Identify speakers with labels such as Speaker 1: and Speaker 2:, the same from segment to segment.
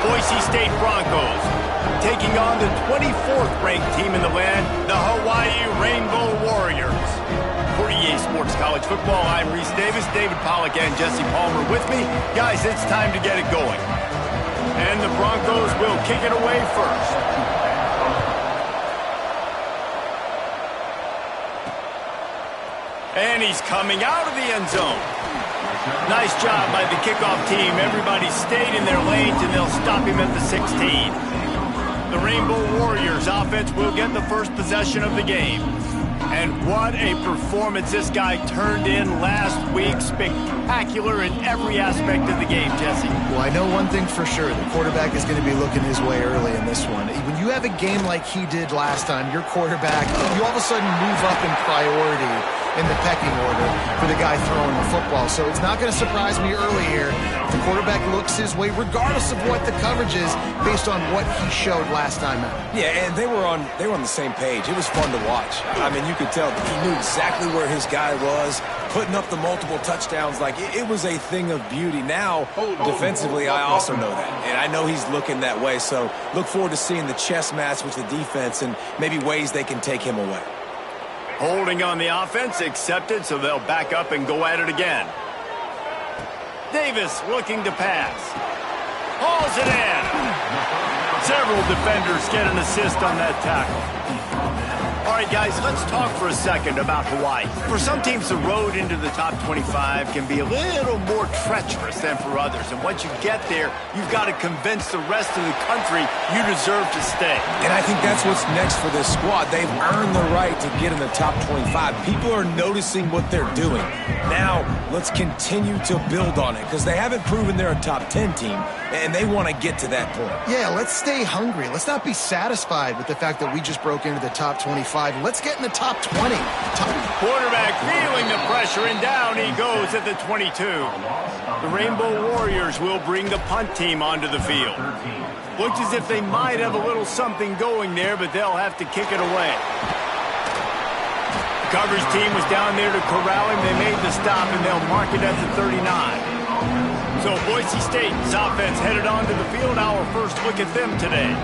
Speaker 1: Boise State Broncos taking on the 24th ranked team in the land, the Hawaii Rainbow Warriors. For EA Sports College Football, I'm Reese Davis, David Pollack and Jesse Palmer with me. Guys, it's time to get it going. And the Broncos will kick it away first. And he's coming out of the end zone. Nice job by the kickoff team. Everybody stayed in their lanes, and they'll stop him at the 16. The Rainbow Warriors offense will get the first possession of the game. And what a performance this guy turned in last week. Spectacular in every aspect of the game, Jesse.
Speaker 2: Well, I know one thing for sure. The quarterback is going to be looking his way early in this one. When you have a game like he did last time, your quarterback, you all of a sudden move up in priority in the pecking order for the guy throwing the football. So it's not going to surprise me early here if the quarterback looks his way, regardless of what the coverage is, based on what he showed last time out.
Speaker 3: Yeah, and they were on the same page. It was fun to watch. I mean, you could tell he knew exactly where his guy was, putting up the multiple touchdowns. Like, it was a thing of beauty. Now, defensively, I also know that. And I know he's looking that way. So look forward to seeing the chess match with the defense and maybe ways they can take him away.
Speaker 1: Holding on the offense, accepted, so they'll back up and go at it again. Davis looking to pass. Hauls it in. Several defenders get an assist on that tackle. All right, guys, let's talk for a second about Hawaii. For some teams, the road into the top 25 can be a little more treacherous than for others. And once you get there, you've got to convince the rest of the country you deserve to stay.
Speaker 3: And I think that's what's next for this squad. They've earned the right to get in the top 25. People are noticing what they're doing. Now, let's continue to build on it because they haven't proven they're a top 10 team, and they want to get to that point.
Speaker 2: Yeah, let's stay hungry. Let's not be satisfied with the fact that we just broke into the top 25. Let's get in the top 20.
Speaker 1: Quarterback feeling the pressure, and down he goes at the 22. The Rainbow Warriors will bring the punt team onto the field. Looks as if they might have a little something going there, but they'll have to kick it away. The coverage team was down there to corral him. They made the stop, and they'll mark it at the 39. So Boise State's offense headed onto the field. Our first look at them today.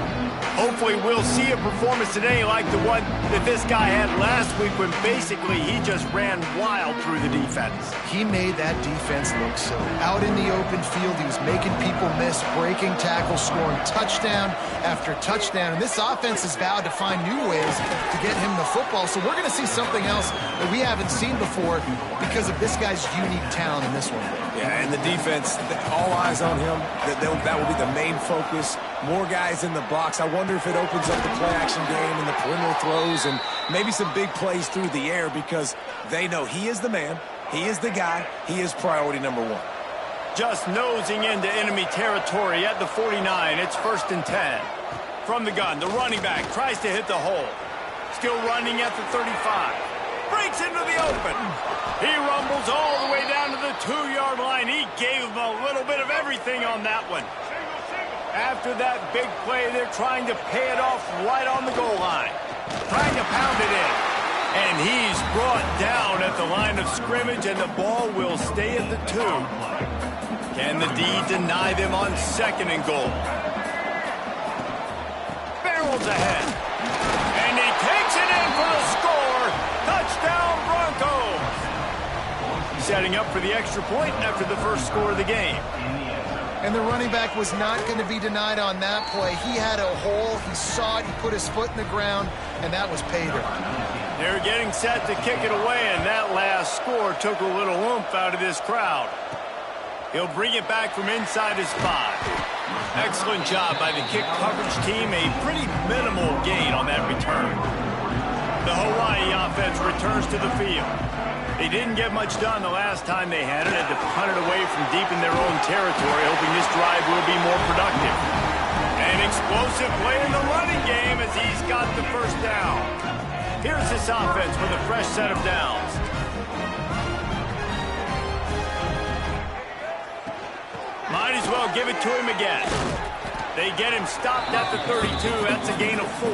Speaker 1: Hopefully we'll see a performance today like the one that this guy had last week when basically he just ran wild through the defense.
Speaker 2: He made that defense look silly. Out in the open field, he was making people miss, breaking tackles, scoring touchdown after touchdown. And this offense has vowed to find new ways to get him the football. So we're going to see something else that we haven't seen before because of this guy's unique talent in this one.
Speaker 3: Yeah, and the defense, all eyes on him. That will be the main focus. More guys in the box. I wonder if it opens up the play-action game and the perimeter throws and maybe some big plays through the air because they know he is the man, he is the guy, he is priority number one.
Speaker 1: Just nosing into enemy territory at the 49. It's 1st and 10. From the gun, the running back tries to hit the hole. Still running at the 35. Breaks into the open. He rumbles all the way down to the 2-yard line. He gave him a little bit of everything on that one. After that big play, they're trying to pay it off right on the goal line. Trying to pound it in. And he's brought down at the line of scrimmage, and the ball will stay at the 2. Can the D deny them on 2nd and goal? Barrels ahead. And he takes it in for the score. Touchdown, Broncos. Setting up for the extra point after the first score of the game.
Speaker 2: And the running back was not going to be denied on that play. He had a hole. He saw it. He put his foot in the ground, and that was pay dirt.
Speaker 1: They're getting set to kick it away, and that last score took a little oomph out of this crowd. He'll bring it back from inside his 5. Excellent job by the kick coverage team. A pretty minimal gain on that return. The Hawaii offense returns to the field. They didn't get much done the last time they had it. Had to punt it away from deep in their own territory, hoping this drive will be more productive. An explosive play in the running game as he's got the first down. Here's this offense with a fresh set of downs. Might as well give it to him again. They get him stopped at the 32. That's a gain of 4.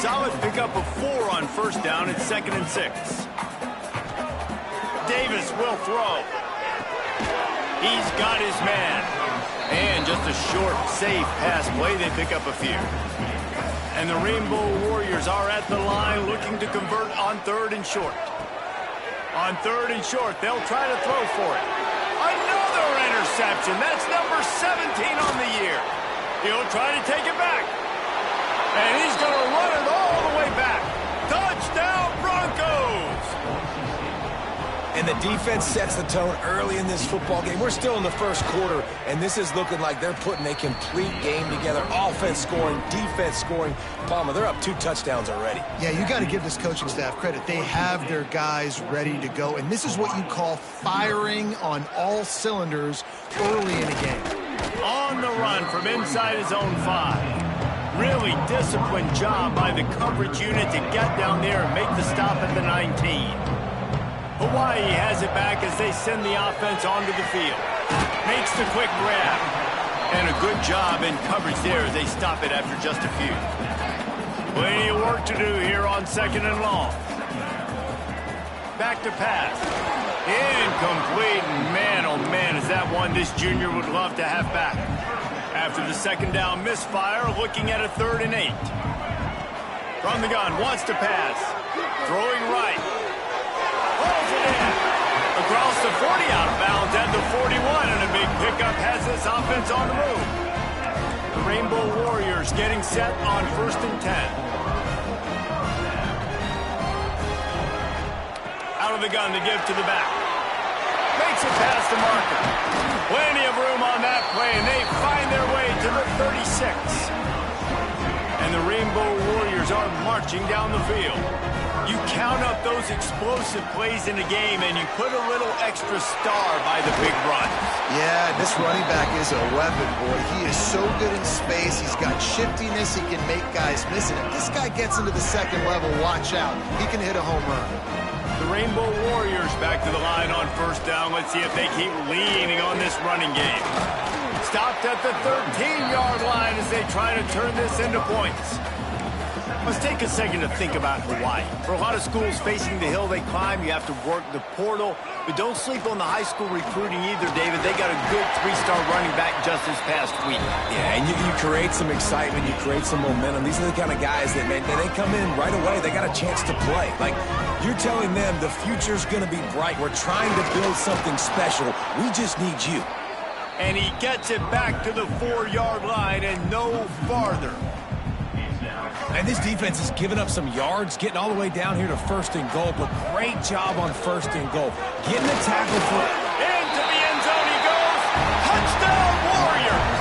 Speaker 1: Solid pickup of 4 on 1st down. It's 2nd and 6. Davis will throw. He's got his man. And just a short, safe pass play. They pick up a few. And the Rainbow Warriors are at the line looking to convert on 3rd and short. On 3rd and short, they'll try to throw for it. Another interception. That's number 17 on the year. He'll try to take it back. And he's going to run it all the way back. Touchdown, Broncos!
Speaker 3: And the defense sets the tone early in this football game. We're still in the first quarter, and this is looking like they're putting a complete game together. Offense scoring, defense scoring. Palmer, they're up 2 touchdowns already.
Speaker 2: Yeah, you got to give this coaching staff credit. They have their guys ready to go, and this is what you call firing on all cylinders early in a game.
Speaker 1: On the run from inside his own 5. Really disciplined job by the coverage unit to get down there and make the stop at the 19. Hawaii has it back as they send the offense onto the field. Makes the quick grab. And a good job in coverage there as they stop it after just a few. Plenty of work to do here on 2nd and long. Back to pass. Incomplete. Man, oh man, is that one this junior would love to have back. After the 2nd down misfire, looking at a 3rd and 8. From the gun, wants to pass. Throwing right. Pulls it in. Across the 40, out of bounds at the 41, and a big pickup has this offense on the move. The Rainbow Warriors getting set on 1st and 10. Out of the gun to give to the back. Makes it past the marker. Plenty of room on that play, and they find their way to the 36. And the Rainbow Warriors are marching down the field. You count up those explosive plays in a game, and you put a little extra star by the big run.
Speaker 2: Yeah, this running back is a weapon, boy. He is so good in space. He's got shiftiness. He can make guys miss it. If this guy gets into the 2nd level, watch out. He can hit a home run.
Speaker 1: The Rainbow Warriors back to the line on 1st down. Let's see if they keep leaning on this running game. Stopped at the 13-yard line as they try to turn this into points. Let's take a second to think about Hawaii. For a lot of schools facing the hill they climb, you have to work the portal. But don't sleep on the high school recruiting either, David. They got a good 3-star running back just this past week.
Speaker 3: Yeah, and you create some excitement, you create some momentum. These are the kind of guys that, man, they come in right away. They got a chance to play. Like, you're telling them the future's going to be bright. We're trying to build something special. We just need you.
Speaker 1: And he gets it back to the 4-yard line and no farther.
Speaker 3: And this defense has given up some yards, getting all the way down here to 1st and goal. But great job on 1st and goal. Getting the tackle for...
Speaker 1: Into the end zone he goes. Touchdown, Warriors!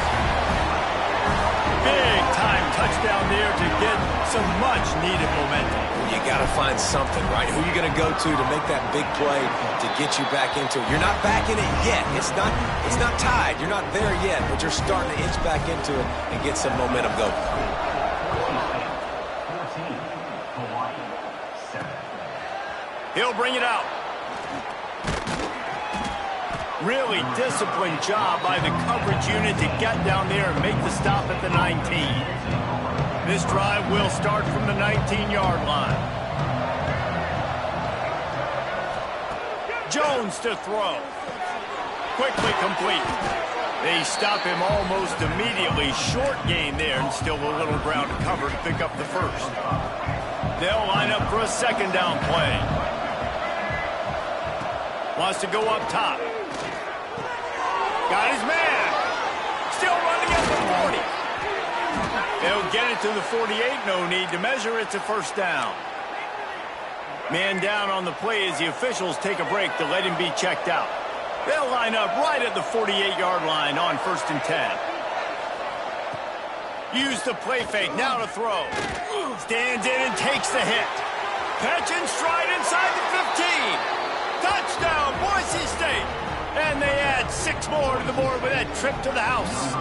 Speaker 1: Big time touchdown there to get some much-needed momentum.
Speaker 3: You got to find something, right? Who are you going to go to make that big play to get you back into it? You're not back in it yet. It's not tied. You're not there yet, but you're starting to inch back into it and get some momentum going.
Speaker 1: He'll bring it out. Really disciplined job by the coverage unit to get down there and make the stop at the 19. This drive will start from the 19-yard line. Jones to throw. Quickly complete. They stop him almost immediately. Short gain there, and still a little ground to cover to pick up the 1st. They'll line up for a 2nd down play. Wants to go up top. Got his man. Still running at the 40. They'll get it to the 48. No need to measure. It's a 1st down. Man down on the play as the officials take a break to let him be checked out. They'll line up right at the 48-yard line on 1st and 10. Use the play fake. Now to throw. Stands in and takes the hit. Catch and stride inside the 15. Touchdown, Boise State. And they add 6 more to the board with that trip to the house.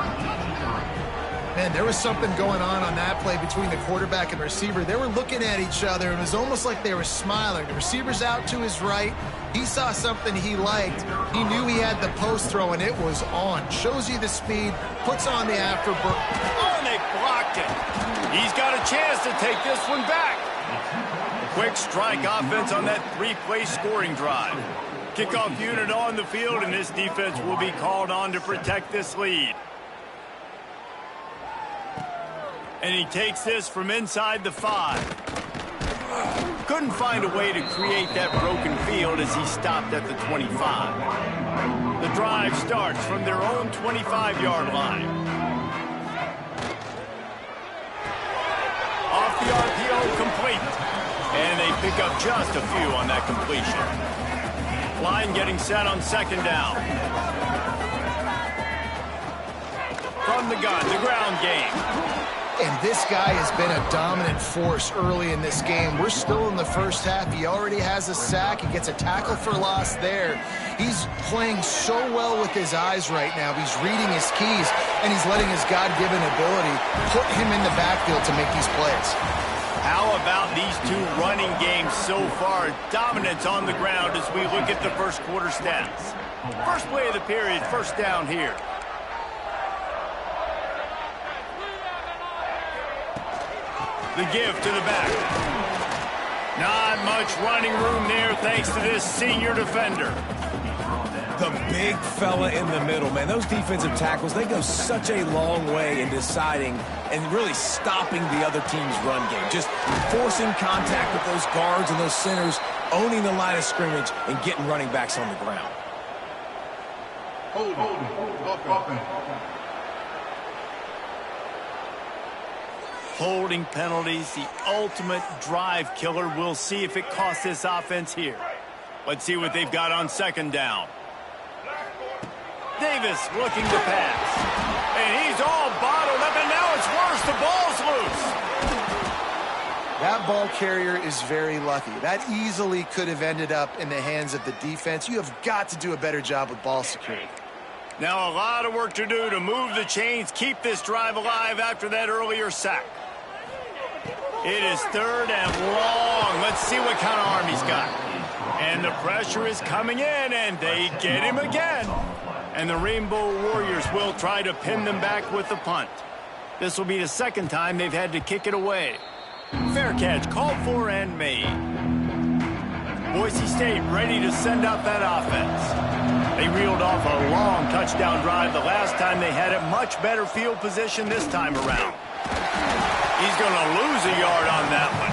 Speaker 2: Man, there was something going on that play between the quarterback and receiver. They were looking at each other. It was almost like they were smiling. The receiver's out to his right. He saw something he liked. He knew he had the post throw, and it was on. Shows you the speed, puts on the afterburn.
Speaker 1: Oh, and they blocked it. He's got a chance to take this one back. Quick strike offense on that 3-play scoring drive. Kickoff unit on the field, and this defense will be called on to protect this lead. And he takes this from inside the 5. Couldn't find a way to create that broken field as he stopped at the 25. The drive starts from their own 25-yard line. Off the RPO, complete. And they pick up just a few on that completion. Line getting set on second down. From the gun, the ground game.
Speaker 2: And this guy has been a dominant force early in this game. We're still in the first half. He already has a sack. He gets a tackle for loss there. He's playing so well with his eyes right now. He's reading his keys, and he's letting his God-given ability put him in the backfield to make these plays.
Speaker 1: How about these two running games so far? Dominance on the ground as we look at the first quarter stats. First play of the period, first down here. The give to the back. Not much running room there thanks to this senior defender.
Speaker 3: The big fella in the middle, man. Those defensive tackles, they go such a long way in deciding and really stopping the other team's run game. Just forcing contact with those guards and those centers, owning the line of scrimmage, and getting running backs on the ground.
Speaker 1: Holding penalties, the ultimate drive killer. We'll see if it costs this offense here. Let's see what they've got on second down. Davis looking to pass. And he's all bottled up, and now it's worse. The ball's loose.
Speaker 2: That ball carrier is very lucky. That easily could have ended up in the hands of the defense. You have got to do a better job with ball security.
Speaker 1: Now a lot of work to do to move the chains, keep this drive alive after that earlier sack. It is third and long. Let's see what kind of arm he's got. And the pressure is coming in, and they get him again. And the Rainbow Warriors will try to pin them back with the punt. This will be the second time they've had to kick it away. Fair catch called for and made. Boise State ready to send out that offense. They reeled off a long touchdown drive the last time they had it. Much better field position this time around. He's going to lose a yard on that one.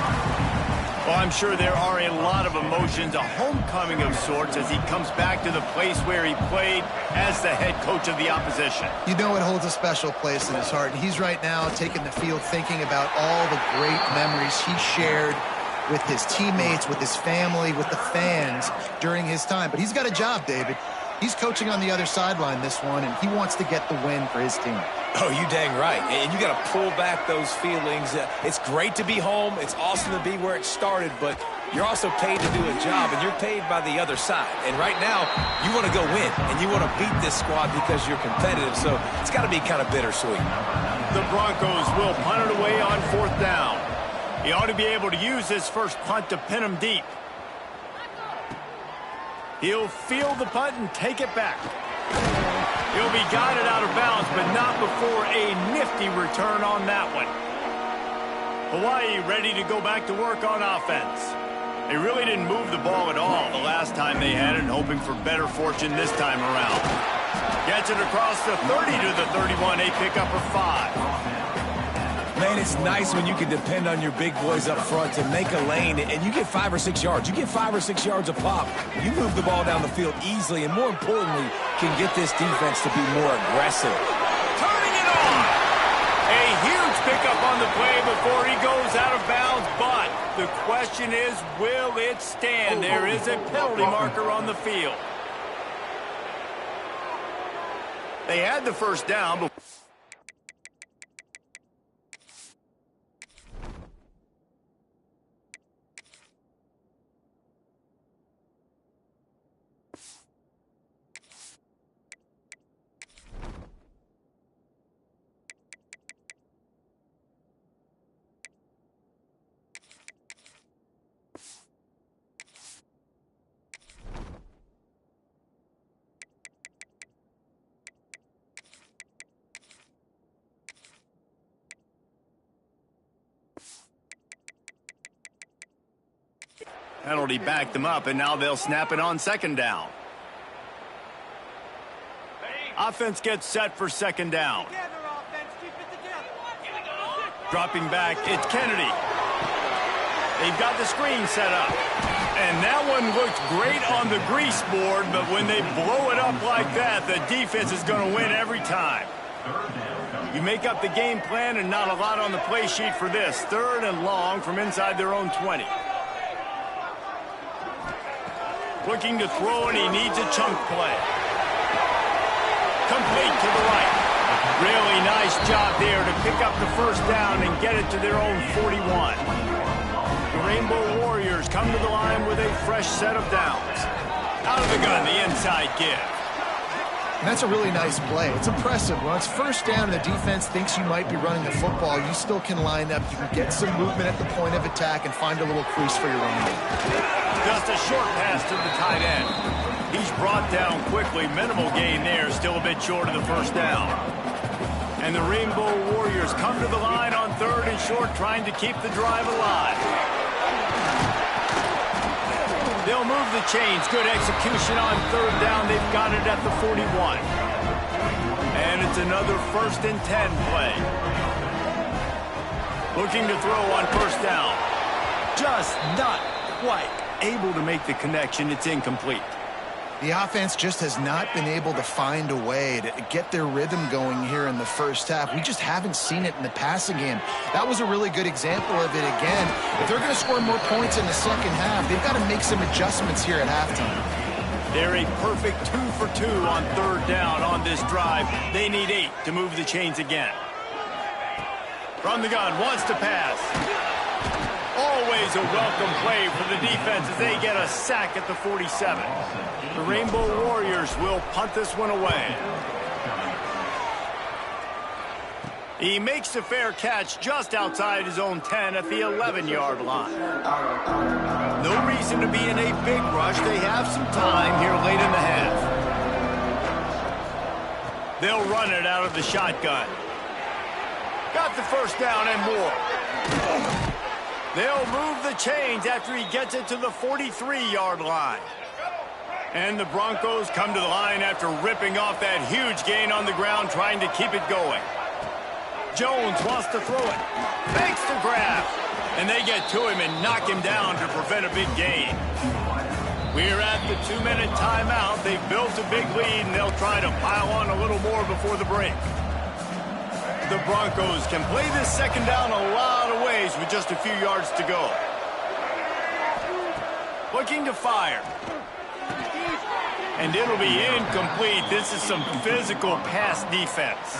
Speaker 1: Well, I'm sure there are a lot of emotions, a homecoming of sorts as he comes back to the place where he played as the head coach of the opposition.
Speaker 2: You know it holds a special place in his heart. And he's right now taking the field thinking about all the great memories he shared with his teammates, with his family, with the fans during his time. But he's got a job, David. He's coaching on the other sideline this one, and he wants to get the win for his team.
Speaker 3: Oh, you dang right. And you got to pull back those feelings. It's great to be home. It's awesome to be where it started, but you're also paid to do a job, and you're paid by the other side. And right now, you want to go win, and you want to beat this squad because you're competitive, so it's got to be kind of bittersweet.
Speaker 1: The Broncos will punt it away on fourth down. He ought to be able to use this first punt to pin him deep. He'll field the punt and take it back. He'll be guided out of bounds, but not before a nifty return on that one. Hawaii ready to go back to work on offense. They really didn't move the ball at all the last time they had it, hoping for better fortune this time around. Gets it across the 30 to the 31, a pickup of 5.
Speaker 3: Man, it's nice when you can depend on your big boys up front to make a lane, and you get 5 or 6 yards. You get 5 or 6 yards a pop. You move the ball down the field easily, and more importantly, can get this defense to be more aggressive.
Speaker 1: Turning it on! A huge pickup on the play before he goes out of bounds, but the question is, will it stand? There is a penalty marker on the field. They had the first down, but penalty backed them up, and now they'll snap it on second down. Offense gets set for second down. Dropping back, it's Kennedy. They've got the screen set up. And that one looks great on the grease board, but when they blow it up like that, the defense is going to win every time. You make up the game plan and not a lot on the play sheet for this. 3rd and long from inside their own 20. Looking to throw, and he needs a chunk play. Complete to the right. Really nice job there to pick up the first down and get it to their own 41. The Rainbow Warriors come to the line with a fresh set of downs. Out of the gun, the inside give.
Speaker 2: And that's a really nice play. It's impressive. When it's first down and the defense thinks you might be running the football, you still can line up. You can get some movement at the point of attack and find a little crease for your running back.
Speaker 1: Just a short pass to the tight end. He's brought down quickly. Minimal gain there. Still a bit short of the first down. And the Rainbow Warriors come to the line on 3rd and short, trying to keep the drive alive. They'll move the chains. Good execution on 3rd down. They've got it at the 41. And it's another 1st and 10 play. Looking to throw on 1st down. Just not quite able to make the connection. It's incomplete.
Speaker 2: The offense just has not been able to find a way to get their rhythm going here in the first half. We just haven't seen it in the passing game. That was a really good example of it again. If they're going to score more points in the second half, they've got to make some adjustments here at halftime.
Speaker 1: They're a perfect 2 for 2 on 3rd down on this drive. They need 8 to move the chains again. From the gun, wants to pass. Always a welcome play for the defense as they get a sack at the 47. The Rainbow Warriors will punt this one away. He makes a fair catch just outside his own 10 at the 11-yard line. No reason to be in a big rush. They have some time here late in the half. They'll run it out of the shotgun. Got the first down and more. They'll move the chains after he gets it to the 43-yard line. And the Broncos come to the line after ripping off that huge gain on the ground, trying to keep it going. Jones wants to throw it. Fakes the grab. And they get to him and knock him down to prevent a big gain. We're at the 2-minute timeout. They've built a big lead, and they'll try to pile on a little more before the break. The Broncos can play this second down a lot of ways with just a few yards to go. Looking to fire. And it'll be incomplete. This is some physical pass defense.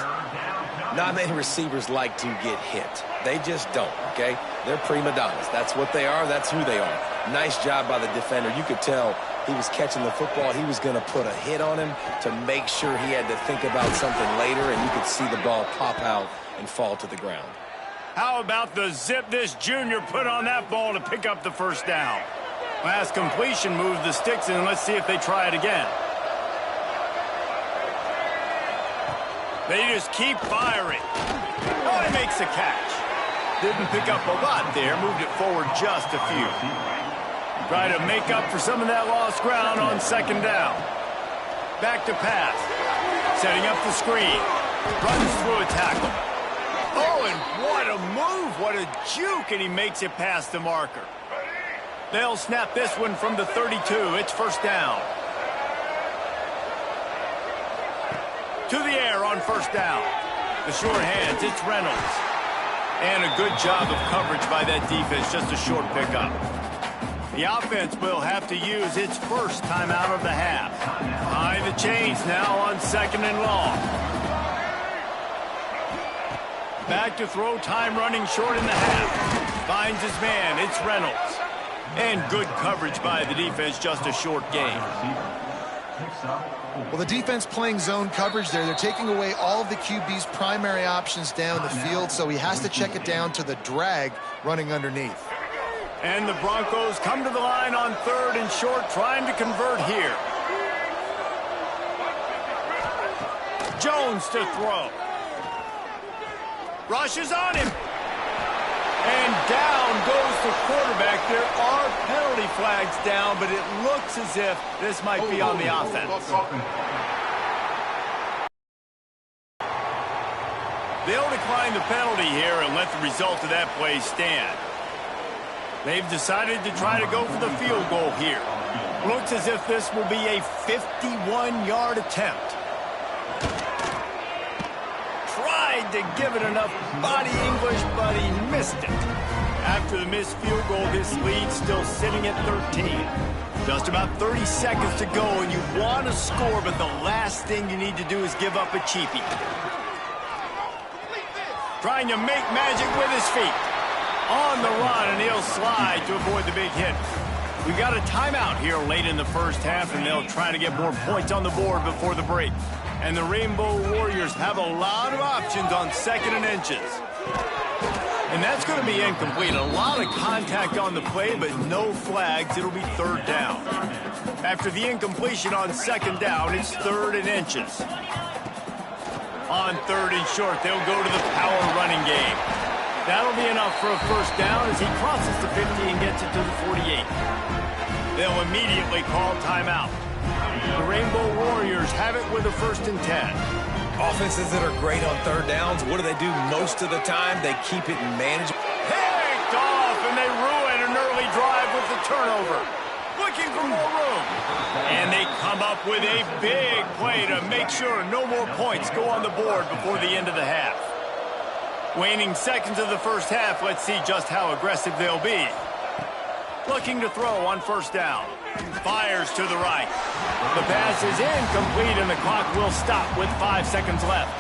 Speaker 3: Not many receivers like to get hit. They just don't, okay? They're prima donnas. That's what they are. That's who they are. Nice job by the defender. You could tell he was catching the football. He was going to put a hit on him to make sure he had to think about something later, and you could see the ball pop out and fall to the ground.
Speaker 1: How about the zip this junior put on that ball to pick up the first down? Last completion moved the sticks in. Let's see if they try it again. They just keep firing. Oh, he makes a catch. Didn't pick up a lot there. Moved it forward just a few. Try to make up for some of that lost ground on second down. Back to pass. Setting up the screen. Runs through a tackle. Oh, and what a move. What a juke. And he makes it past the marker. They'll snap this one from the 32. It's first down. To the air on first down. The short hands, it's Reynolds. And a good job of coverage by that defense, just a short pickup. The offense will have to use its first timeout of the half. Behind the chains now on 2nd and long. Back to throw, time running short in the half. Finds his man, it's Reynolds. And good coverage by the defense, just a short gain.
Speaker 2: Well, the defense playing zone coverage there. They're taking away all of the QB's primary options down the field, so he has to check it down to the drag running underneath.
Speaker 1: And the Broncos come to the line on 3rd and short, trying to convert here. Jones to throw. Rushes on him. And down goes the quarterback. There are penalty flags down, but it looks as if this might be on the offense. They'll decline the penalty here and let the result of that play stand. They've decided to try to go for the field goal here. Looks as if this will be a 51-yard attempt. Tried to give it enough body English, but he missed it. After the missed field goal, this lead still sitting at 13. Just about 30 seconds to go, and you want to score, but the last thing you need to do is give up a cheapie. Trying to make magic with his feet. On the run, and he'll slide to avoid the big hit. We've got a timeout here late in the first half, and they'll try to get more points on the board before the break. And the Rainbow Warriors have a lot of options on 2nd and inches. And that's going to be incomplete. A lot of contact on the play, but no flags. It'll be 3rd down. After the incompletion on 2nd down, it's 3rd and inches. On 3rd and short, they'll go to the power running game. That'll be enough for a 1st down as he crosses the 50 and gets it to the 48. They'll immediately call timeout. The Rainbow Warriors have it with a 1st and 10.
Speaker 3: Offenses that are great on 3rd downs, what do most of the time? They keep it manageable.
Speaker 1: Picked off, and they ruin an early drive with the turnover. Looking for more room. And they come up with a big play to make sure no more points go on the board before the end of the half. Waning seconds of the first half, let's see just how aggressive they'll be. Looking to throw on 1st down. Fires to the right. The pass is incomplete, and the clock will stop with 5 seconds left.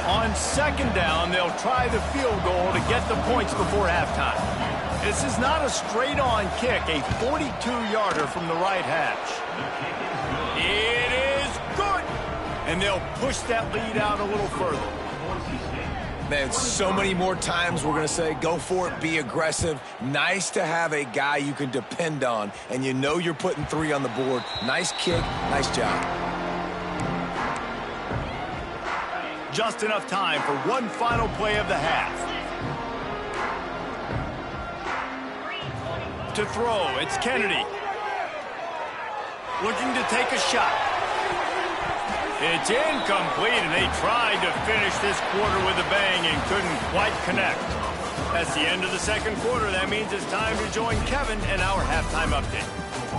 Speaker 1: On 2nd down, they'll try the field goal to get the points before halftime. This is not a straight-on kick, a 42-yarder from the right hash. It is good! And they'll push that lead out a little further.
Speaker 3: Man, so many more times we're going to say, go for it, be aggressive. Nice to have a guy you can depend on, and you know you're putting 3 on the board. Nice kick, nice job.
Speaker 1: Just enough time for one final play of the half. To throw, it's Kennedy. Looking to take a shot. It's incomplete, and they tried to finish this quarter with a bang and couldn't quite connect. That's the end of the 2nd quarter. That means it's time to join Kevin and our halftime update.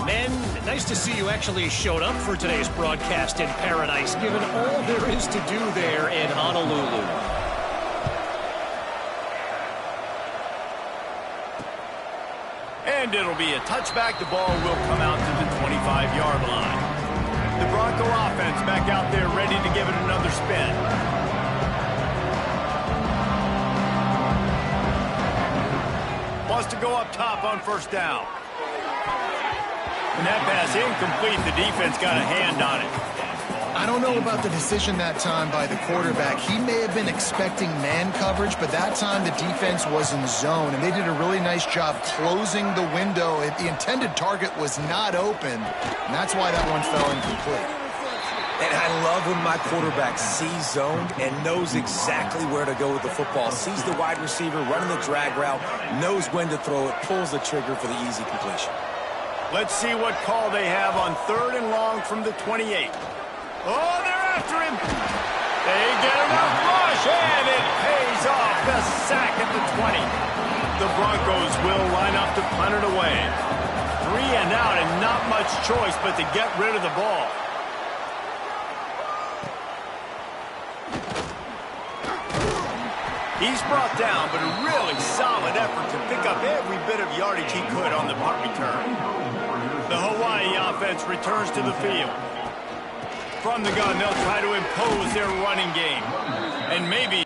Speaker 4: Men, nice to see you actually showed up for today's broadcast in paradise, given all there is to do there in Honolulu.
Speaker 1: And it'll be a touchback. The ball will come out to the 25-yard line. The Bronco offense back out there ready to give it another spin. Wants to go up top on 1st down. And that pass incomplete. The defense got a hand on it.
Speaker 2: I don't know about the decision that time by the quarterback. He may have been expecting man coverage, but that time the defense was in zone, and they did a really nice job closing the window. The intended target was not open, and that's why that one fell incomplete.
Speaker 3: And I love when my quarterback sees zoned and knows exactly where to go with the football. Sees the wide receiver running the drag route, knows when to throw it, pulls the trigger for the easy completion.
Speaker 1: Let's see what call they have on 3rd and long from the 28. Oh, they're after him. They get him up rush, and it pays off. The sack at the 20. The Broncos will line up to punt it away. 3 and out, and not much choice but to get rid of the ball. He's brought down, but a really solid effort to pick up every bit of yardage he could on the punt return. The Hawaii offense returns to the field. From the gun, they'll try to impose their running game. And maybe...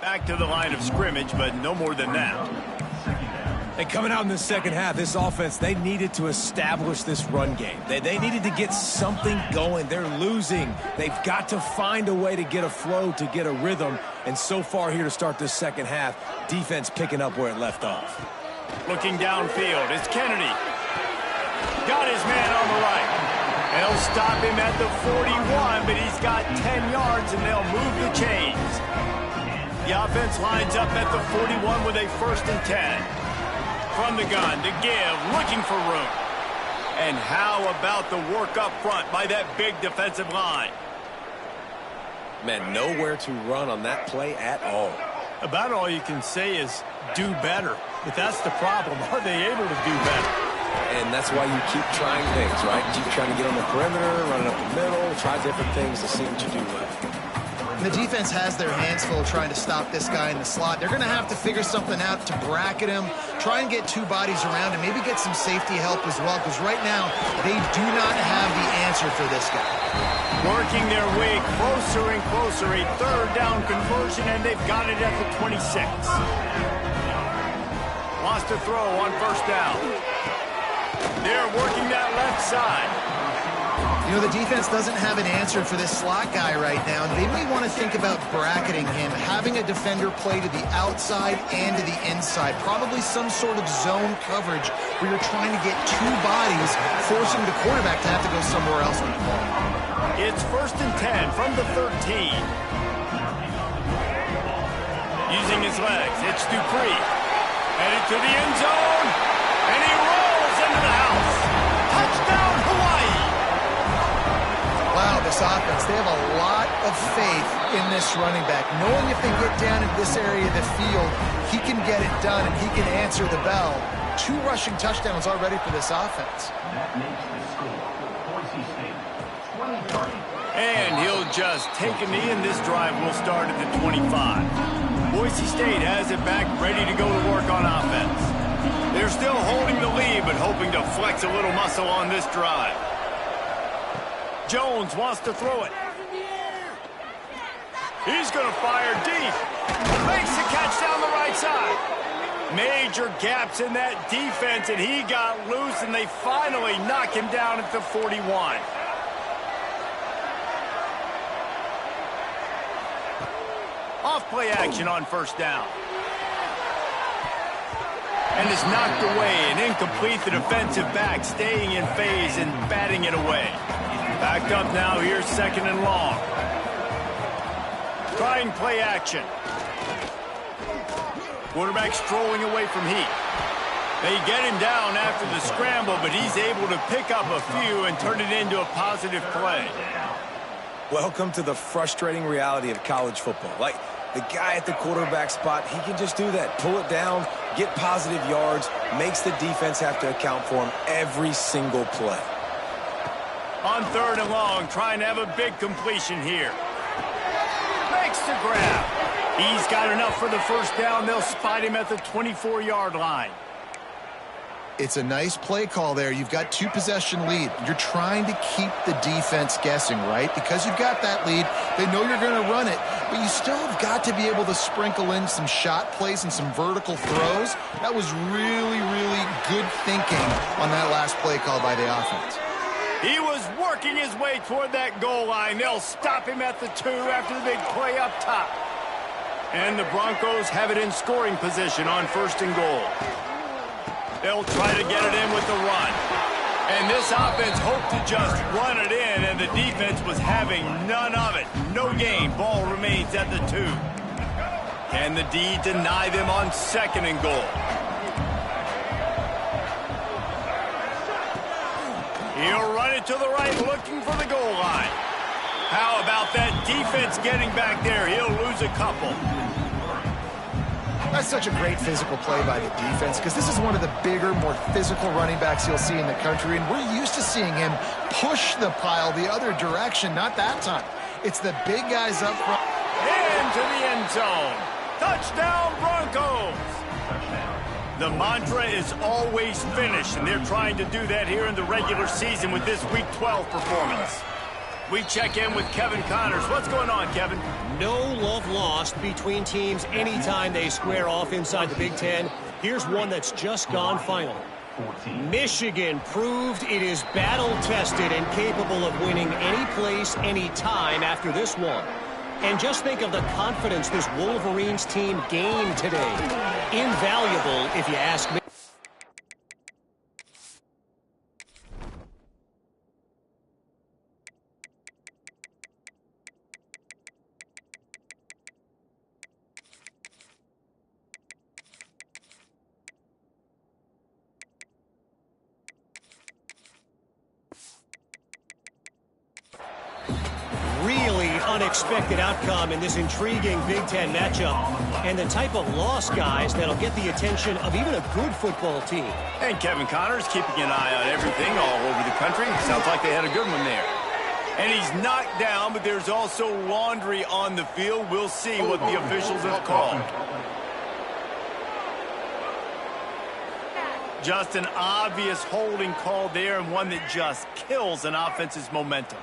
Speaker 1: Back to the line of scrimmage, but no more than that.
Speaker 3: And coming out in the second half, this offense, they needed to establish this run game. They needed to get something going. They're losing. They've got to find a way to get a flow, to get a rhythm. And so far here to start this second half, defense picking up where it left off.
Speaker 1: Looking downfield, it's Kennedy. Got his man on the right. They'll stop him at the 41, but he's got 10 yards, and they'll move the chains. The offense lines up at the 41 with a 1st and 10. From the gun to give, looking for room. And how about the work up front by that big defensive line?
Speaker 3: Man, nowhere to run on that play at all.
Speaker 1: About all you can say is do better. But that's the problem. Are they able to do better?
Speaker 3: And that's why you keep trying things, right? Keep trying to get on the perimeter, running up the middle, try different things to see what you do well.
Speaker 2: The defense has their hands full trying to stop this guy in the slot. They're going to have to figure something out to bracket him, try and get 2 bodies around him, maybe get some safety help as well, because right now they do not have the answer for this guy.
Speaker 1: Working their way closer and closer, a 3rd down conversion, and they've got it at the 26. Lost a throw on 1st down. They're working that left side.
Speaker 2: You know, the defense doesn't have an answer for this slot guy right now. They may want to think about bracketing him, having a defender play to the outside and to the inside. Probably some sort of zone coverage where you're trying to get 2 bodies, forcing the quarterback to have to go somewhere else with the ball.
Speaker 1: It's 1st and 10 from the 13. Using his legs, it's Dupree. Headed to the end zone, and he rolls into the house. Touchdown, Hawaii!
Speaker 2: Wow, this offense, they have a lot of faith in this running back, knowing if they get down in this area of the field, he can get it done and he can answer the bell. 2 rushing touchdowns already for this offense.
Speaker 1: And he'll just take a knee, and this drive will start at the 25. Boise State has it back, ready to go to work on offense. They're still holding the lead, but hoping to flex a little muscle on this drive. Jones wants to throw it. He's going to fire deep. Makes the catch down the right side. Major gaps in that defense, and he got loose, and they finally knock him down at the 41. Off-play action on 1st down. And is knocked away and incomplete. The defensive back staying in phase and batting it away. Backed up now, here's 2nd and long. Trying play action. Quarterback strolling away from heat. They get him down after the scramble, but he's able to pick up a few and turn it into a positive play.
Speaker 3: Welcome to the frustrating reality of college football. Like, the guy at the quarterback spot, he can just do that. Pull it down, get positive yards, makes the defense have to account for him every single play.
Speaker 1: On 3rd and long, trying to have a big completion here. Makes the grab. He's got enough for the 1st down. They'll spot him at the 24-yard line.
Speaker 2: It's a nice play call there. You've got 2-possession lead. You're trying to keep the defense guessing, right? Because you've got that lead, they know you're going to run it, but you still have got to be able to sprinkle in some shot plays and some vertical throws. That was really, really good thinking on that last play call by the offense.
Speaker 1: He was working his way toward that goal line. They'll stop him at the 2 after the big play up top. And the Broncos have it in scoring position on 1st and goal. They'll try to get it in with the run. And this offense hoped to just run it in, and the defense was having none of it. No gain. Ball remains at the 2. Can the D deny them on 2nd and goal? He'll run it to the right, looking for the goal line. How about that defense getting back there? He'll lose a couple.
Speaker 2: That's such a great physical play by the defense, because this is one of the bigger, more physical running backs you'll see in the country, and we're used to seeing him push the pile the other direction. Not that time. It's the big guys up front.
Speaker 1: Into the end zone. Touchdown, Broncos! The mantra is always finish, and they're trying to do that here in the regular season with this Week 12 performance. We check in with Kevin Connors. What's going on, Kevin?
Speaker 4: no love lost between teams anytime they square off inside the Big Ten. Here's one that's just gone final. Michigan proved it is battle-tested and capable of winning any place, any time after this one. And just think of the confidence this Wolverines team gained today. Invaluable, if you ask me. Unexpected outcome in this intriguing Big Ten matchup, and the type of loss, guys, that'll get the attention of even a good football team.
Speaker 1: And Kevin Connors keeping an eye on everything all over the country. Sounds like they had a good one there. And he's knocked down, but there's also laundry on the field. We'll see what the officials have called. Just an obvious holding call there, and one that just kills an offense's momentum.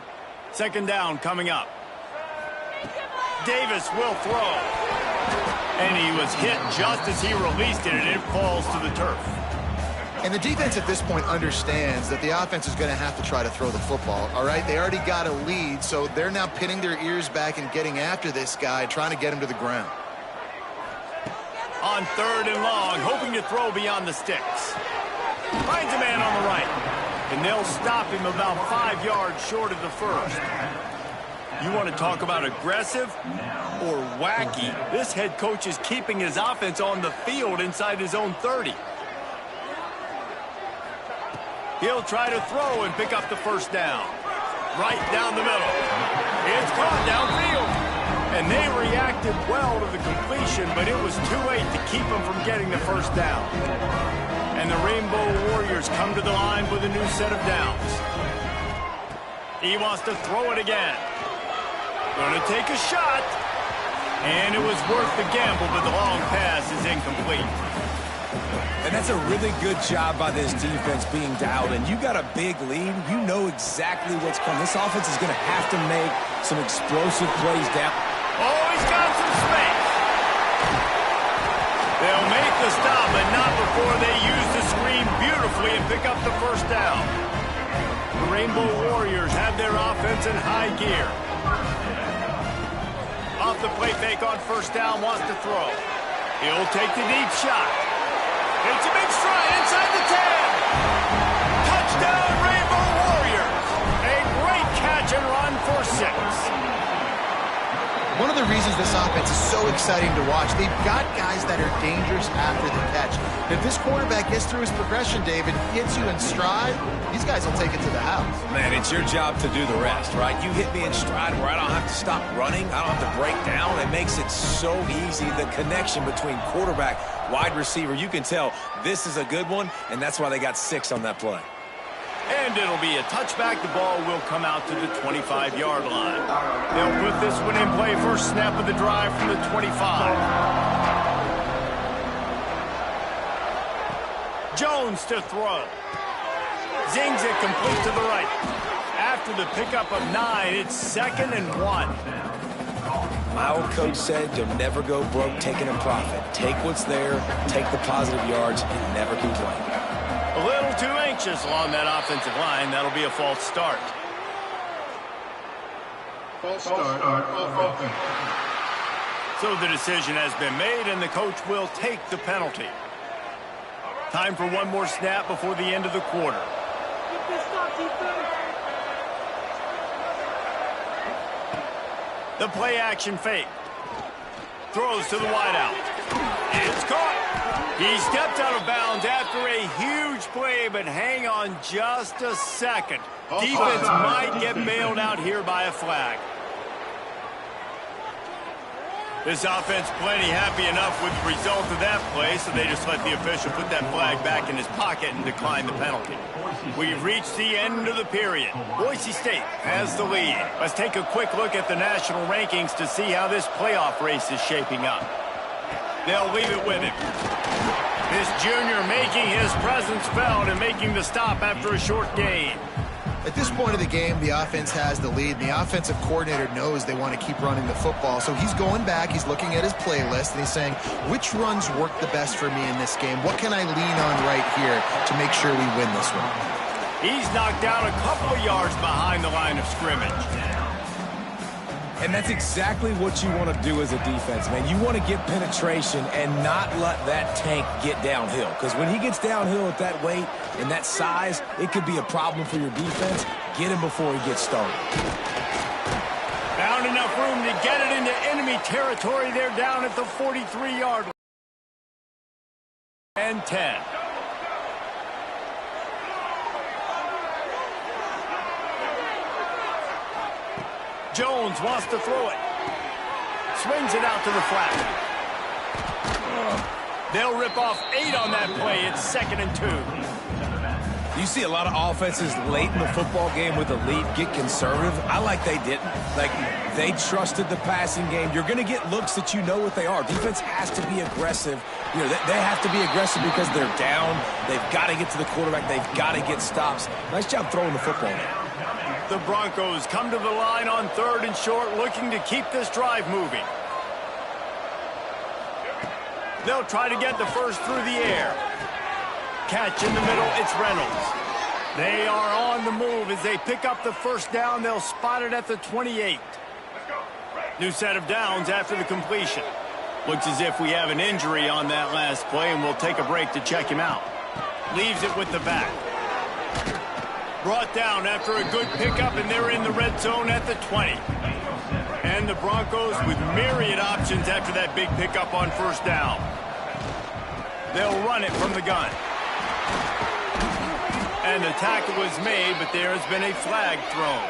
Speaker 1: Second down coming up. Davis will throw. And he was hit just as he released it, and it falls to the turf.
Speaker 2: And the defense at this point understands that the offense is going to have to try to throw the football, all right? They already got a lead, so they're now pinning their ears back and getting after this guy, trying to get him to the ground.
Speaker 1: On third and long, hoping to throw beyond the sticks. Finds a man on the right. And they'll stop him about 5 yards short of the first. You want to talk about aggressive or wacky? This head coach is keeping his offense on the field inside his own 30. He'll try to throw and pick up the first down. Right down the middle. It's caught downfield. And they reacted well to the completion, but it was too late to keep them from getting the first down. And the Rainbow Warriors come to the line with a new set of downs. He wants to throw it again. Going to take a shot. And it was worth the gamble, but the long pass is incomplete.
Speaker 3: And that's a really good job by this defense being dialed in. You got a big lead. You know exactly what's coming. This offense is going to have to make some explosive plays down.
Speaker 1: Oh, he's got some space. They'll make the stop, but not before they use the screen beautifully and pick up the first down. The Rainbow Warriors have their offense in high gear. Off the play fake on first down, wants to throw. He'll take the deep shot. It's a big stride inside the 10. Touchdown, Rainbow Warriors. A great catch and run for 6.
Speaker 2: One of the reasons this offense is so exciting to watch, they've got guys that are dangerous after the catch. If this quarterback gets through his progression, David, hits you in stride, these guys will take it to the house.
Speaker 3: Man, it's your job to do the rest, right? You hit me in stride where I don't have to stop running. I don't have to break down. It makes it so easy. The connection between quarterback, wide receiver, you can tell this is a good one, and that's why they got 6 on that play.
Speaker 1: And it'll be a touchback. The ball will come out to the 25-yard line. They'll put this one in play. First snap of the drive from the 25. Jones to throw. Zings it complete to the right. After the pickup of 9, it's 2nd and 1.
Speaker 3: My old coach said you'll never go broke taking a profit. Take what's there, take the positive yards, and never complain.
Speaker 1: A little too anxious along that offensive line. That'll be a false start.
Speaker 5: False start on offense.
Speaker 1: So the decision has been made, and the coach will take the penalty. Time for one more snap before the end of the quarter. The play action fake. Throws to the wideout. It's caught. He stepped out of bounds after a huge play, but hang on just a second. Defense might get bailed out here by a flag. This offense plenty happy enough with the result of that play, so they just let the official put that flag back in his pocket and decline the penalty. We've reached the end of the period. Boise State has the lead. Let's take a quick look at the national rankings to see how this playoff race is shaping up. They'll leave it with him. This junior making his presence felt and making the stop after a short gain.
Speaker 2: At this point of the game, the offense has the lead, and the offensive coordinator knows they want to keep running the football. So he's going back, he's looking at his playlist, and he's saying, which runs work the best for me in this game? What can I lean on right here to make sure we win this one?
Speaker 1: He's knocked down a couple of yards behind the line of scrimmage.
Speaker 3: And that's exactly what you want to do as a defense, man. You want to get penetration and not let that tank get downhill. Because when he gets downhill at that weight and that size, it could be a problem for your defense. Get him before he gets started.
Speaker 1: Found enough room to get it into enemy territory. They're down at the 43-yard line. And 10. Jones wants to throw it. Swings it out to the flat. They'll rip off 8 on that play. It's 2nd and 2.
Speaker 3: You see a lot of offenses late in the football game with a lead get conservative. I like they didn't. Like, they trusted the passing game. You're going to get looks that you know what they are. Defense has to be aggressive. You know, they have to be aggressive because they're down. They've got to get to the quarterback. They've got to get stops. Nice job throwing the football now.
Speaker 1: The Broncos come to the line on 3rd and short, looking to keep this drive moving. They'll try to get the first through the air. Catch in the middle, it's Reynolds. They are on the move as they pick up the first down. They'll spot it at the 28. New set of downs after the completion. Looks as if we have an injury on that last play, and we'll take a break to check him out. Leaves it with the back. Brought down after a good pickup, and they're in the red zone at the 20. And the Broncos with myriad options after that big pickup on first down. They'll run it from the gun. And the tackle was made, but there has been a flag thrown.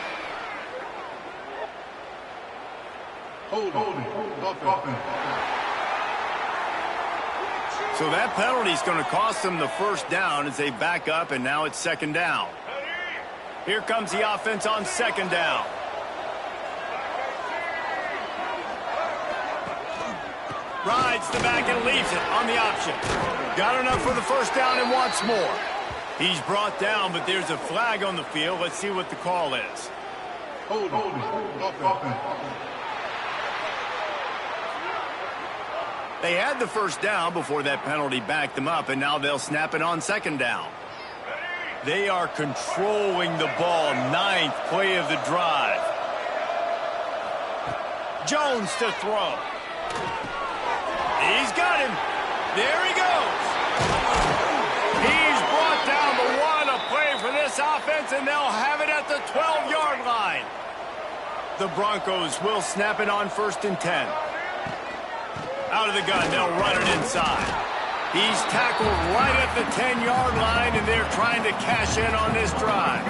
Speaker 5: Holding.
Speaker 1: So that penalty is going to cost them the first down as they back up, and now it's 2nd down. Here comes the offense on 2nd down. Rides the back and leaves it on the option. Got enough for the first down and wants more. He's brought down, but there's a flag on the field. Let's see what the call is.
Speaker 5: Holding.
Speaker 1: They had the first down before that penalty backed them up, and now they'll snap it on 2nd down. They are controlling the ball. 9th play of the drive. Jones to throw. He's got him. There he goes. He's brought down, but what a play for this offense, and they'll have it at the 12-yard line. The Broncos will snap it on 1st and 10. Out of the gun, they'll run it inside. He's tackled right at the 10-yard line, and they're trying to cash in on this drive.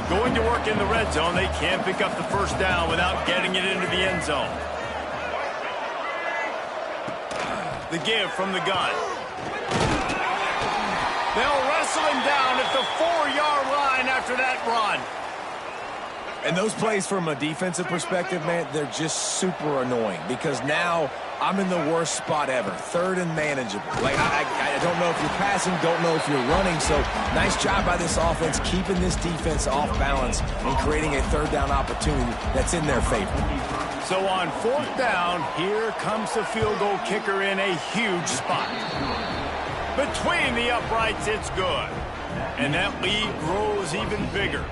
Speaker 1: Going to work in the red zone, they can't pick up the first down without getting it into the end zone. The give from the gun. They'll wrestle him down at the 4-yard line after that run.
Speaker 3: And those plays from a defensive perspective, man, they're just super annoying because now I'm in the worst spot ever. 3rd and manageable. Like, I don't know if you're passing, don't know if you're running. So nice job by this offense keeping this defense off balance and creating a 3rd down opportunity that's in their favor.
Speaker 1: So on 4th down, here comes the field goal kicker in a huge spot. Between the uprights, it's good. And that lead grows even bigger.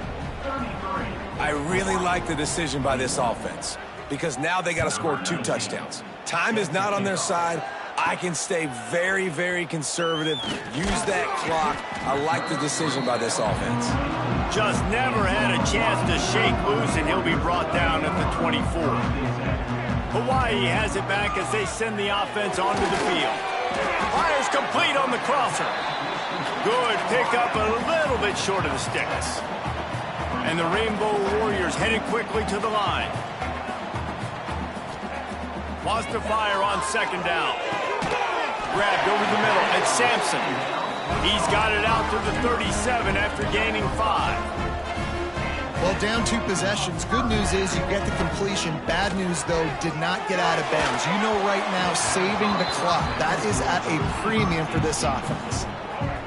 Speaker 3: I really like the decision by this offense because now they got to score 2 touchdowns. Time is not on their side. I can stay very, very conservative. Use that clock. I like the decision by this offense.
Speaker 1: Just never had a chance to shake loose, and he'll be brought down at the 24. Hawaii has it back as they send the offense onto the field. Fires complete on the crosser. Good pickup, a little bit short of the sticks. And the Rainbow Warriors headed quickly to the line. Wants to fire on 2nd down. Grabbed over the middle. It's Sampson. He's got it out to the 37 after gaining 5.
Speaker 2: Well, down 2 possessions. Good news is you get the completion. Bad news, though, did not get out of bounds. You know right now, saving the clock. That is at a premium for this offense.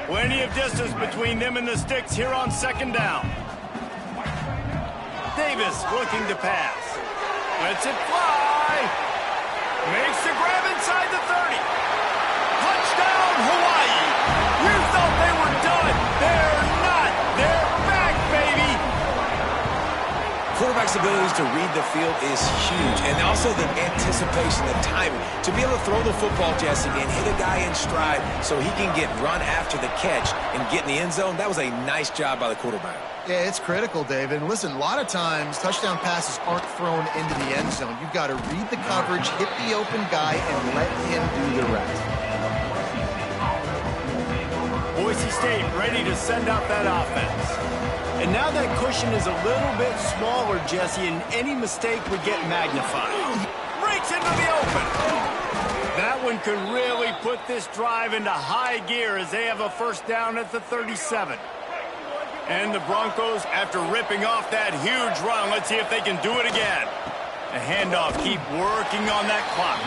Speaker 1: Plenty of distance between them and the sticks here on 2nd down. Davis looking to pass. Lets it fly. Makes the grab inside the 30. Touchdown, Hawaii. You thought they were done. They're not. They're back, baby.
Speaker 3: Quarterback's abilities to read the field is huge, and also the anticipation, the timing. To be able to throw the football, Jesse, and hit a guy in stride so he can get run after the catch and get in the end zone, that was a nice job by the quarterback.
Speaker 2: Yeah, it's critical, David. And listen, a lot of times touchdown passes aren't thrown into the end zone. You've got to read the coverage, hit the open guy, and let him do the rest.
Speaker 1: Boise State ready to send out that offense. And now that cushion is a little bit smaller, Jesse, and any mistake would get magnified. Breaks into the open. That one could really put this drive into high gear as they have a first down at the 37. And the Broncos, after ripping off that huge run, let's see if they can do it again. The handoff, keep working on that clock.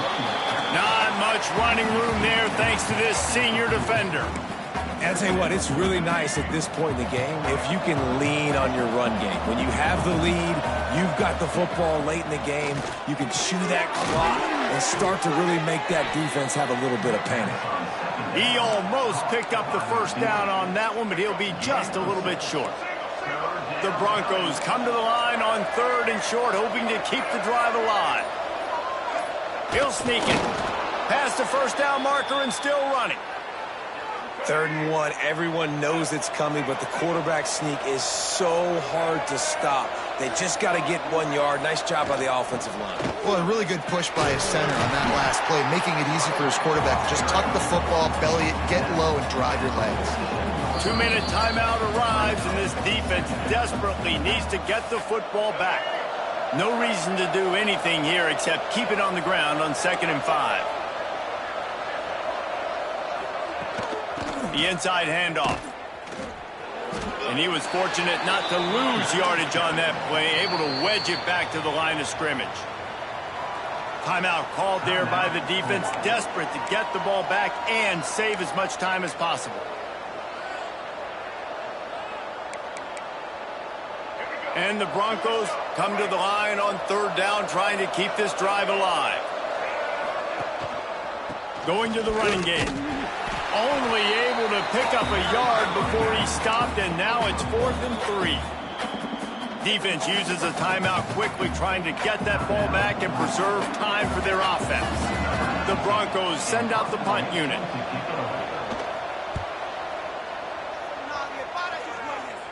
Speaker 1: Not much running room there thanks to this senior defender.
Speaker 3: And I'll tell you what, it's really nice at this point in the game if you can lean on your run game. When you have the lead, you've got the football late in the game, you can chew that clock and start to really make that defense have a little bit of panic.
Speaker 1: He almost picked up the first down on that one, but he'll be just a little bit short. The Broncos come to the line on 3rd and short, hoping to keep the drive alive. He'll sneak it. Past the first down marker and still running.
Speaker 3: 3rd and 1, everyone knows it's coming, but the quarterback sneak is so hard to stop. They just got to get 1 yard. Nice job by the offensive line.
Speaker 2: Well, a really good push by his center on that last play, making it easy for his quarterback to just tuck the football, belly it, get low, and drive your legs.
Speaker 1: 2-minute timeout arrives, and this defense desperately needs to get the football back. No reason to do anything here except keep it on the ground on 2nd and 5. The inside handoff. And he was fortunate not to lose yardage on that play, able to wedge it back to the line of scrimmage. Timeout called there by the defense, desperate to get the ball back and save as much time as possible. And the Broncos come to the line on 3rd down, trying to keep this drive alive. Going to the running game. Only able to pick up a yard before he stopped, and now it's 4th and 3. Defense uses a timeout quickly, trying to get that ball back and preserve time for their offense. The Broncos send out the punt unit.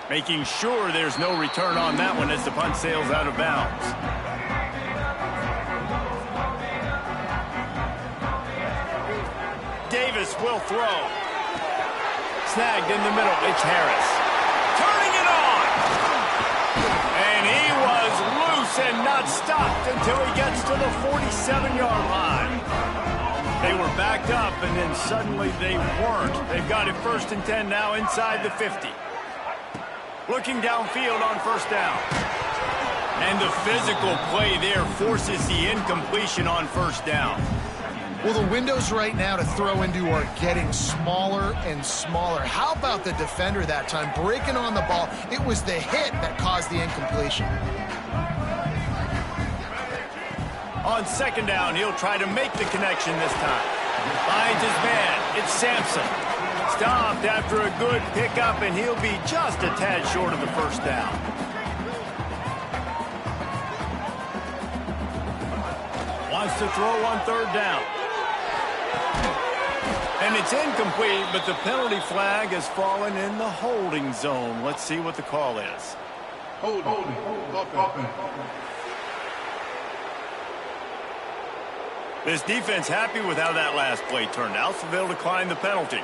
Speaker 1: Making sure there's no return on that one as the punt sails out of bounds. Davis will throw. Snagged in the middle. It's Harris. Turning it on. And he was loose and not stopped until he gets to the 47-yard line. They were backed up, and then suddenly they weren't. They've got it 1st and 10 now inside the 50. Looking downfield on 1st down. And the physical play there forces the incompletion on 1st down.
Speaker 2: Well, the windows right now to throw into are getting smaller and smaller. How about the defender that time breaking on the ball? It was the hit that caused the incompletion.
Speaker 1: On 2nd down, he'll try to make the connection this time. Finds his man. It's Sampson. Stopped after a good pickup, and he'll be just a tad short of the 1st down. Wants to throw on 3rd down. And it's incomplete, but the penalty flag has fallen in the holding zone. Let's see what the call is.
Speaker 5: Holding. Offense.
Speaker 1: This defense happy with how that last play turned out, so they'll decline the penalty.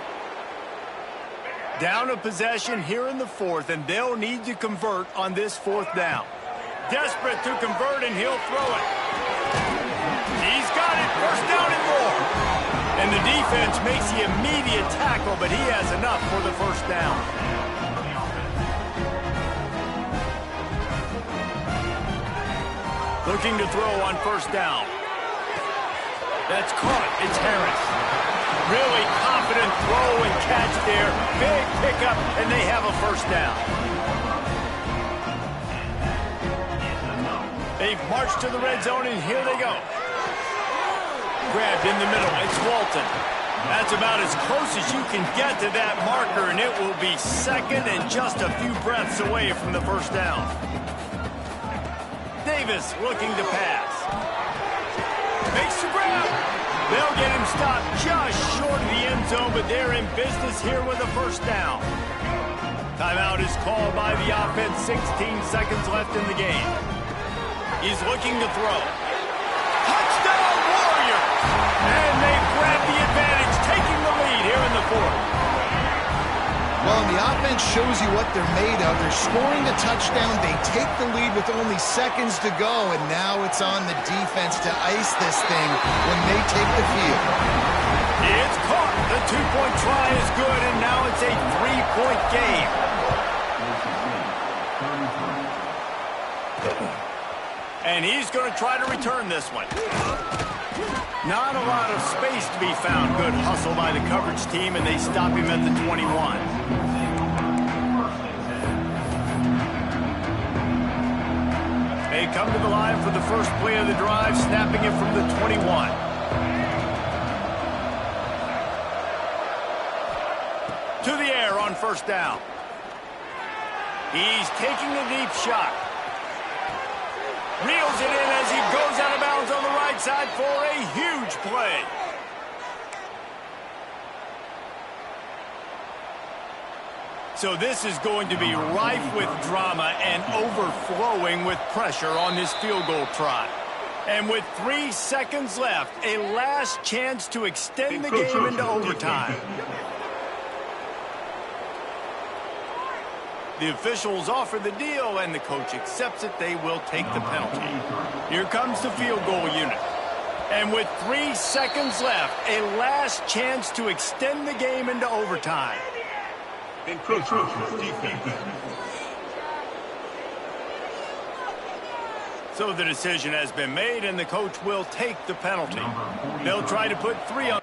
Speaker 1: Down a possession here in the 4th, and they'll need to convert on this 4th down. Desperate to convert, and he'll throw it. He's got it. 1st down and more. And the defense makes the immediate tackle, but he has enough for the 1st down. Looking to throw on 1st down. That's caught. It's Harris. Really confident throw and catch there. Big pickup, and they have a 1st down. They've marched to the red zone, and here they go. Grabbed in the middle. It's Walton. That's about as close as you can get to that marker, and it will be second and just a few breaths away from the first down. Davis looking to pass. Makes the grab. They'll get him stopped just short of the end zone, but they're in business here with a first down. Timeout is called by the offense. 16 seconds left in the game. He's looking to throw. Touchdown, Warriors! And they grab the advantage, taking the lead here in the fourth.
Speaker 2: Well, and the offense shows you what they're made of. They're scoring a touchdown. They take the lead with only seconds to go, and now it's on the defense to ice this thing when they take the field.
Speaker 1: It's caught. The two-point try is good, and now it's a three-point game. And he's going to try to return this one. Not a lot of space to be found. Good hustle by the coverage team, and they stop him at the 21. They come to the line for the first play of the drive, snapping it from the 21. To the air on first down. He's taking a deep shot. Reels it in as he goes out of bounds on the right side for a huge play. So this is going to be rife with drama and overflowing with pressure on this field goal try. And with 3 seconds left, a last chance to extend the game into overtime. The officials offer the deal, and the coach accepts it. They will take the penalty. Here comes the field goal unit. And with 3 seconds left, a last chance to extend the game into overtime. So the decision has been made, and the coach will take the penalty. They'll try to put 3 on.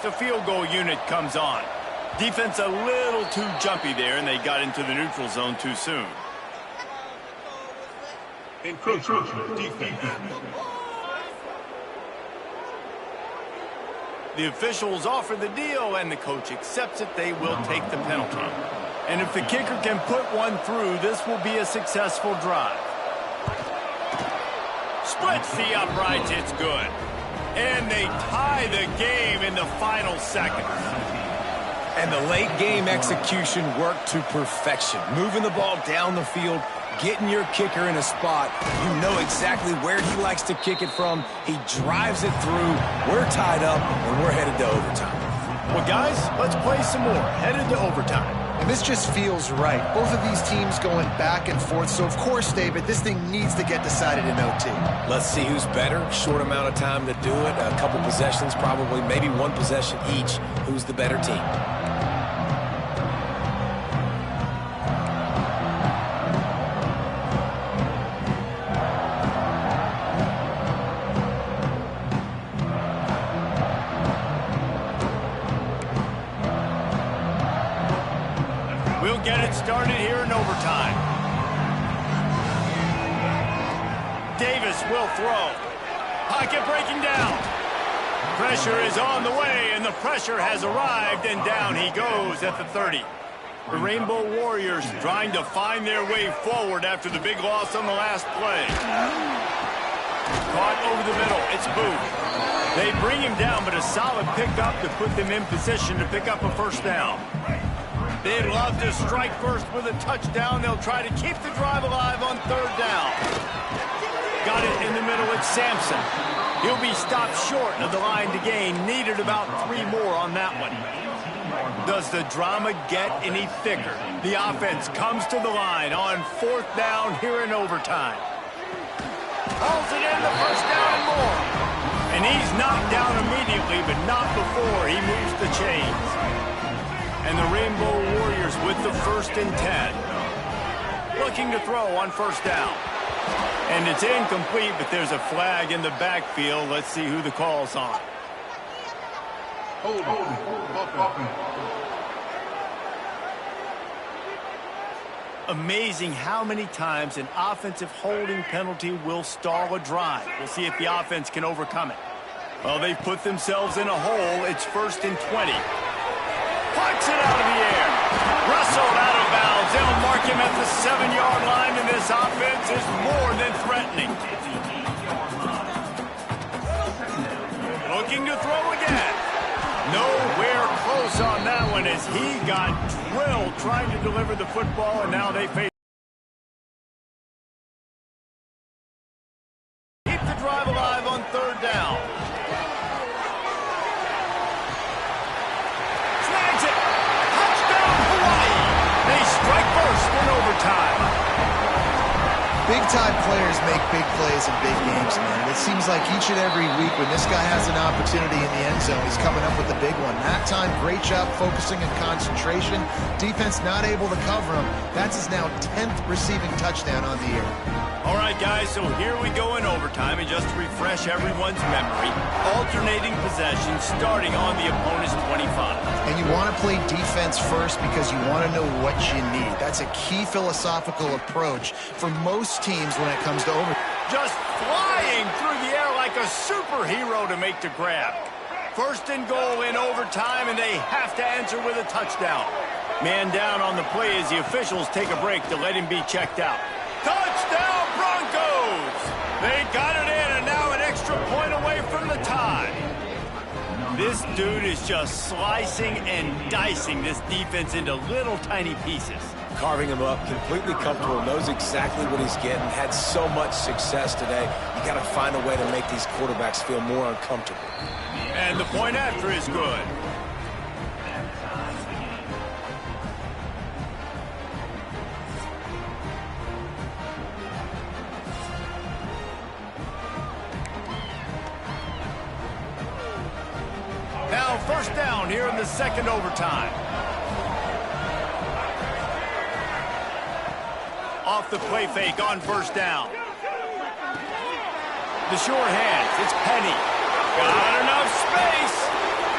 Speaker 1: The field goal unit comes on. Defense a little too jumpy there, and they got into the neutral zone too soon. The officials offer the deal, and the coach accepts it. They will take the penalty. And if the kicker can put one through, this will be a successful drive. Splits the uprights. It's good. And they tie the game in the final seconds.
Speaker 3: And the late game execution worked to perfection. Moving the ball down the field, getting your kicker in a spot. You know exactly where he likes to kick it from. He drives it through. We're tied up, and we're headed to overtime.
Speaker 1: Well, guys, let's play some more. Headed to overtime.
Speaker 2: And this just feels right. Both of these teams going back and forth. So, of course, David, this thing needs to get decided in OT.
Speaker 3: Let's see who's better. Short amount of time to do it. A couple possessions, probably maybe one possession each. Who's the better team?
Speaker 1: We'll get it started here in overtime. Davis will throw. Pocket breaking down. Pressure is on the way, and the pressure has arrived, and down he goes at the 30. The Rainbow Warriors trying to find their way forward after the big loss on the last play. Caught over the middle. It's Booth. They bring him down, but a solid pickup to put them in position to pick up a first down. They'd love to strike first with a touchdown. They'll try to keep the drive alive on third down. Got it in the middle. It's Sampson. He'll be stopped short of the line to gain. Needed about 3 more on that one. Does the drama get any thicker? The offense comes to the line on fourth down here in overtime. Hauls it in, the first down and more. And he's knocked down immediately, but not before he moves the chains. And the Rainbow Warriors with the 1st and 10. Looking to throw on first down. And it's incomplete, but there's a flag in the backfield. Let's see who the call's on.
Speaker 5: Hold on.
Speaker 1: Amazing how many times an offensive holding penalty will stall a drive. We'll see if the offense can overcome it. Well, they've put themselves in a hole. It's 1st and 20. Pucks it out of the air. Wrestled out of bounds. They'll mark him at the 7-yard line, and this offense is more than threatening. Looking to throw again. Nowhere close on that one as he got drilled trying to deliver the football, and now they face. Keep the drive alive on 3rd down. Snags it. Touchdown, Hawaii. They strike first in overtime.
Speaker 2: Big-time players make big plays in big games, man. It seems like each and every week when this guy has an opportunity in the end zone, he's coming up with a big one. That time, great job focusing and concentration. Defense not able to cover him. That's his now 10th receiving touchdown on the year.
Speaker 1: All right, guys, so here we go in overtime, and just to refresh everyone's memory, alternating possession starting on the opponent's 25.
Speaker 2: And you want to play defense first because you want to know what you need. That's a key philosophical approach for most teams when it comes to overtime.
Speaker 1: Just flying through the air like a superhero to make the grab. 1st and goal in overtime, and they have to answer with a touchdown. Man down on the play as the officials take a break to let him be checked out. Touchdown, Broncos! They got it in, and now an extra point away from the tie. This dude is just slicing and dicing this defense into little tiny pieces.
Speaker 3: Carving him up, completely comfortable, knows exactly what he's getting, had so much success today. You got to find a way to make these quarterbacks feel more uncomfortable.
Speaker 1: And the point after is good. Now 1st down here in the 2nd overtime. Off the play fake on 1st down. The short hands, it's Penny. Got enough space.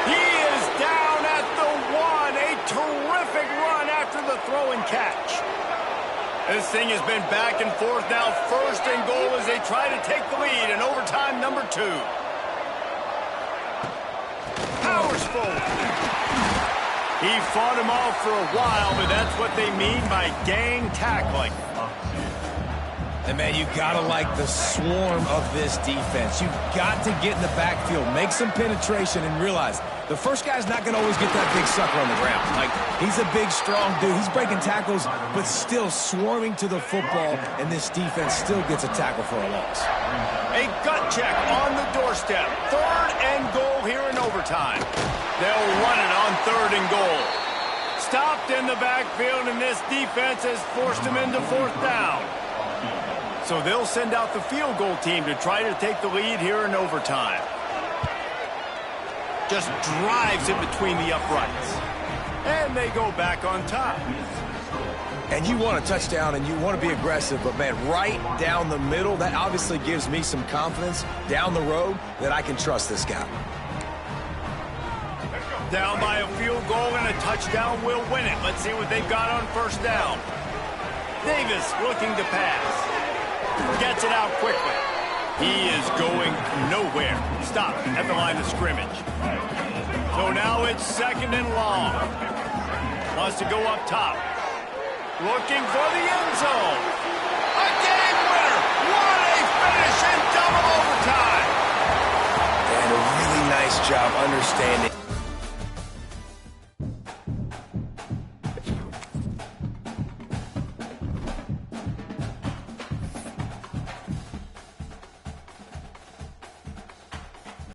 Speaker 1: He is down at the 1. A terrific run after the throw and catch. This thing has been back and forth now. 1st and goal as they try to take the lead in overtime number 2. Powers forward. He fought him off for a while, but that's what they mean by gang tackling.
Speaker 3: And, man, you got to like the swarm of this defense. You've got to get in the backfield, make some penetration, and realize the first guy's not going to always get that big sucker on the ground. Like, he's a big, strong dude. He's breaking tackles, but still swarming to the football, and this defense still gets a tackle for a loss.
Speaker 1: A gut check on the doorstep. 3rd and goal here in overtime. They'll run it on 3rd and goal. Stopped in the backfield, and this defense has forced him into 4th down. So they'll send out the field goal team to try to take the lead here in overtime. Just drives it between the uprights. And they go back on top.
Speaker 3: And you want a touchdown and you want to be aggressive, but, man, right down the middle, that obviously gives me some confidence down the road that I can trust this guy.
Speaker 1: Down by a field goal and a touchdown will win it. Let's see what they've got on 1st down. Davis looking to pass. Gets it out quickly. He is going nowhere. Stop at the line of scrimmage. So now it's 2nd and long. Wants to go up top. Looking for the end zone. A game winner. What a finish in double overtime.
Speaker 3: And a really nice job understanding.